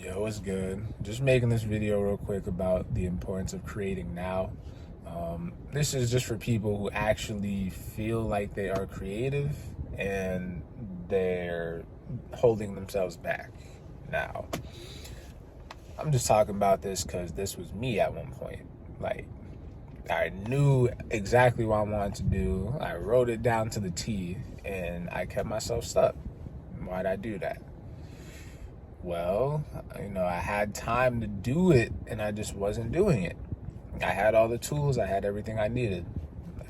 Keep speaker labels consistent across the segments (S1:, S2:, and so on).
S1: Yo, what's good? Just making this video real quick about the importance of creating now. This is just for people who actually feel like they are creative and they're holding themselves back now. I'm just talking about this because this was me at one point. Like, I knew exactly what I wanted to do. I wrote it down to the T and I kept myself stuck. Why'd I do that? Well, I had time to do it and I just wasn't doing it. I had all the tools, I had everything I needed.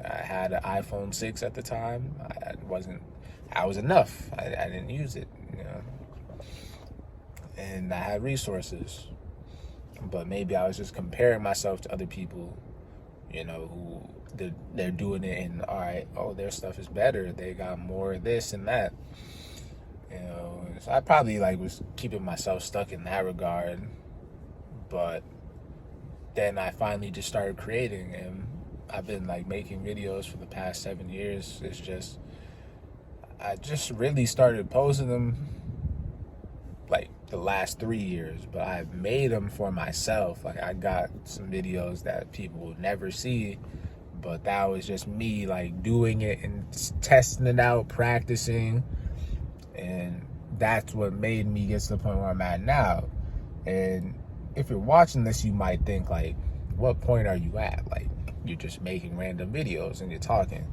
S1: I had an iPhone 6 at the time. I was enough. I didn't use it. And I had resources. But maybe I was just comparing myself to other people, who they're doing it and all right, oh, their stuff is better. They got more of this and that. So I probably was keeping myself stuck in that regard, but then I finally just started creating, and I've been making videos for the past 7 years. I just really started posting them the last 3 years, but I've made them for myself. I got some videos that people will never see, but that was just me doing it and testing it out, practicing. And that's what made me get to the point where I'm at now. And if you're watching this, you might think what point are you at? You're just making random videos and you're talking.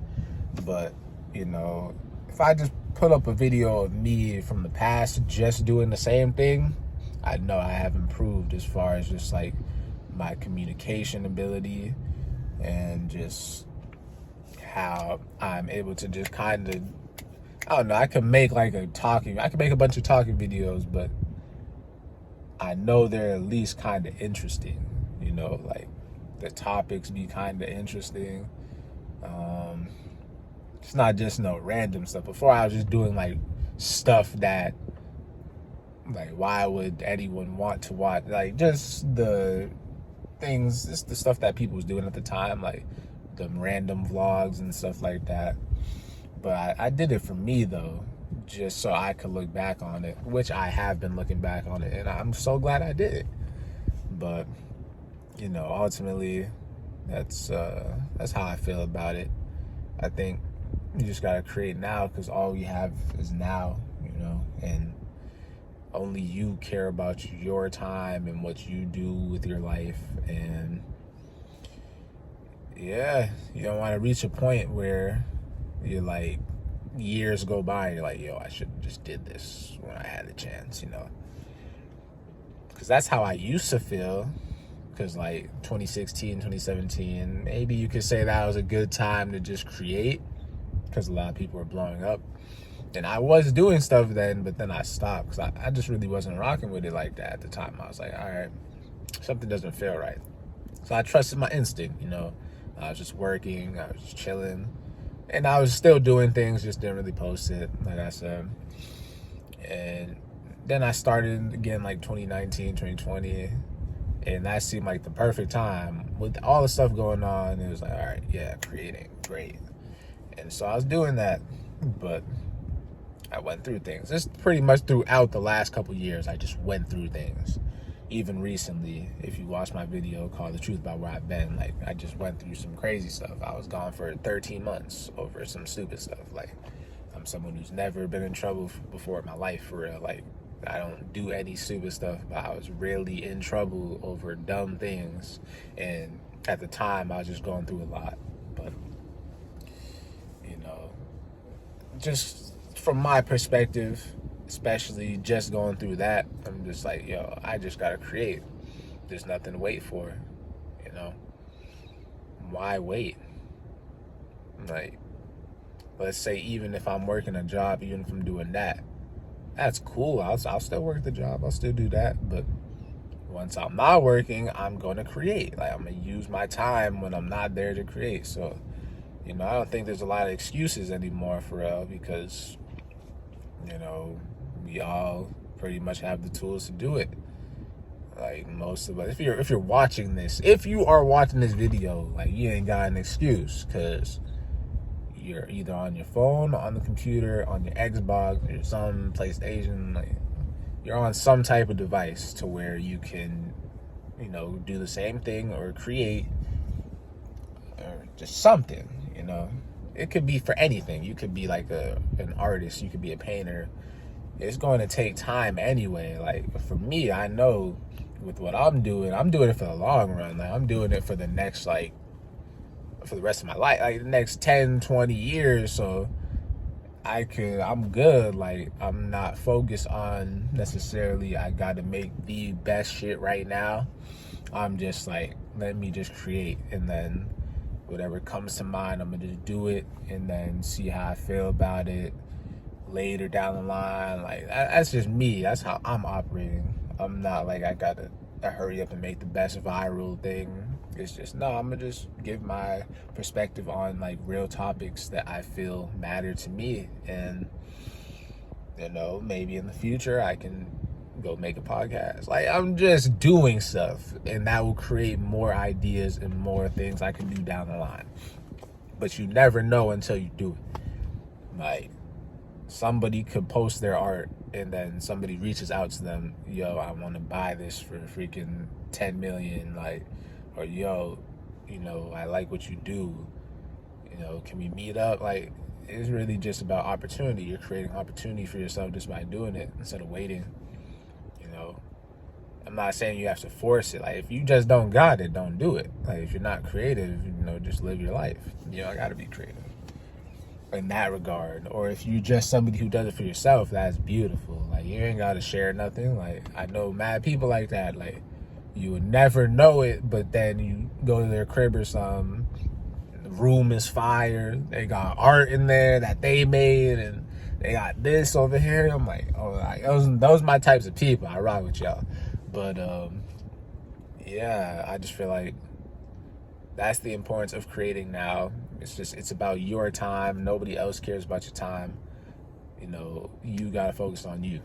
S1: But, if I just put up a video of me from the past just doing the same thing, I know I have improved as far as just my communication ability and just how I'm able to just kind of, I don't know, I can make I can make a bunch of talking videos, but I know they're at least kind of interesting, the topics be kind of interesting. It's not just no random stuff. Before I was just doing stuff that, why would anyone want to watch? Just the things, just the stuff that people was doing at the time, the random vlogs and stuff like that. But I did it for me, though, just so I could look back on it, which I have been looking back on it, and I'm so glad I did it. But, ultimately, that's how I feel about it. I think you just got to create now because all we have is now, and only you care about your time and what you do with your life. And, yeah, you don't want to reach a point where you're years go by and you're yo, I should have just did this when I had the chance, because that's how I used to feel. Because 2016, 2017, maybe you could say that was a good time to just create because a lot of people were blowing up, and I was doing stuff then, but then I stopped because I just really wasn't rocking with it like that at the time. I was all right, something doesn't feel right. So I trusted my instinct. I was just working, I was just chilling. And I was still doing things, just didn't really post it, like I said. And then I started again 2019, 2020. And that seemed like the perfect time. With all the stuff going on, it was all right, yeah, creating, great. And so I was doing that. But I went through things. This pretty much throughout the last couple years, I just went through things. Even recently, if you watch my video called The Truth About Where I've Been, I just went through some crazy stuff. I was gone for 13 months over some stupid stuff. I'm someone who's never been in trouble before in my life, for real. I don't do any stupid stuff, but I was really in trouble over dumb things. And at the time, I was just going through a lot. But, just from my perspective, especially just going through that, I'm just yo, I just gotta create. There's nothing to wait for, Why wait? Let's say even if I'm working a job, even if I'm doing that, that's cool. I'll still work the job. I'll still do that. But once I'm not working, I'm going to create. I'm going to use my time when I'm not there to create. So, I don't think there's a lot of excuses anymore for real, because, we all pretty much have the tools to do it. Most of us, if you're watching this, if you are watching this video, you ain't got an excuse, because you're either on your phone, on the computer, on your Xbox, or some PlayStation. you're on some type of device to where you can, do the same thing or create or just something, It could be for anything. You could be like an artist, you could be a painter. It's going to take time anyway. Like for me, I know with what I'm doing it for the long run. Like I'm doing it for the next, for the rest of my life, like the next 10, 20 years. So I'm good. Like I'm not focused on necessarily I got to make the best shit right now. I'm just like, let me just create, and then whatever comes to mind, I'm gonna just do it and then see how I feel about it later down the line. Like that's just me. That's how I'm operating. I'm not like I gotta hurry up and make the best viral thing. It's just, no, I'm gonna just give my perspective on like real topics that I feel matter to me, and maybe in the future I can go make a podcast. Like I'm just doing stuff, and that will create more ideas and more things I can do down the line. But you never know until you do it. Like somebody could post their art and then somebody reaches out to them, yo, I want to buy this for freaking 10 million, like, or yo, I like what you do, can we meet up? Like it's really just about opportunity. You're creating opportunity for yourself just by doing it instead of waiting. I'm not saying you have to force it. Like if you just don't got it, don't do it. Like if you're not creative, just live your life. I gotta be creative in that regard. Or if you just somebody who does it for yourself, that's beautiful. Like you ain't gotta share nothing. Like I know mad people like that. Like you would never know it, but then you go to their crib or something, the room is fire, they got art in there that they made, and they got this over here. I'm like, oh, like those my types of people. I rock with y'all. But yeah, I just feel like that's the importance of creating now. It's about your time. Nobody else cares about your time. You gotta focus on you.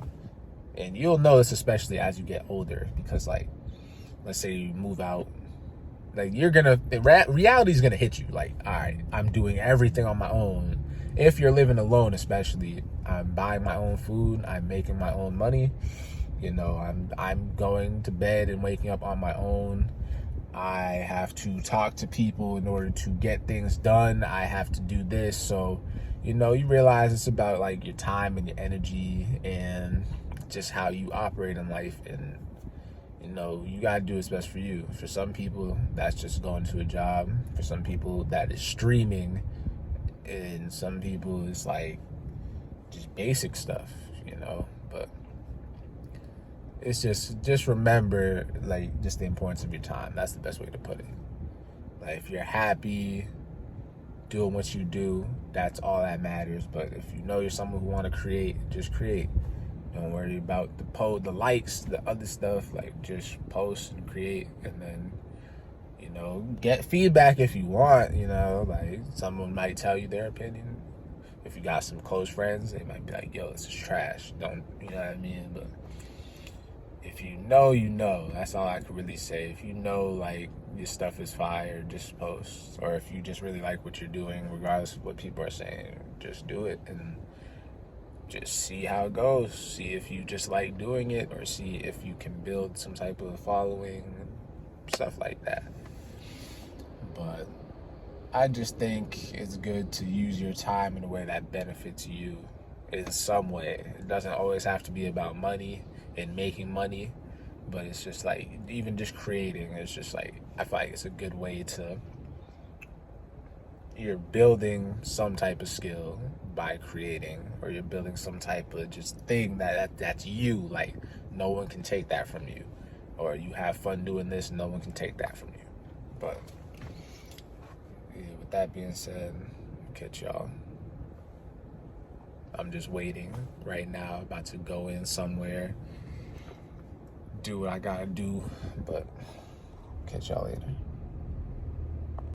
S1: And you'll know this especially as you get older, because like, let's say you move out, like reality's gonna hit you. Like, all right, I'm doing everything on my own. If you're living alone, especially, I'm buying my own food, I'm making my own money. I'm going to bed and waking up on my own. I have to talk to people in order to get things done. I have to do this. So, you realize it's about like your time and your energy and just how you operate in life. And, you got to do what's best for you. For some people, that's just going to a job. For some people, that is streaming. And some people, it's like just basic stuff, but it's just remember, like, just the importance of your time. That's the best way to put it. Like, if you're happy doing what you do, that's all that matters. But if you're someone who want to create, just create. Don't worry about the likes, the other stuff. Like, just post and create, and then, get feedback if you want. Like, someone might tell you their opinion. If you got some close friends, they might be like, yo, this is trash. Don't, you know what I mean? But if you know, that's all I could really say. If like, your stuff is fire, just post. Or if you just really like what you're doing, regardless of what people are saying, just do it and just see how it goes. See if you just like doing it, or see if you can build some type of following, stuff like that. But I just think it's good to use your time in a way that benefits you in some way. It doesn't always have to be about money and making money, but it's just like, even just creating, it's just like, I feel like it's a good way to, you're building some type of skill by creating, or you're building some type of just thing that's you. Like, no one can take that from you. Or you have fun doing this, no one can take that from you. But yeah, with that being said, catch y'all. I'm just waiting right now, about to go in somewhere, do what I gotta do, but catch y'all later.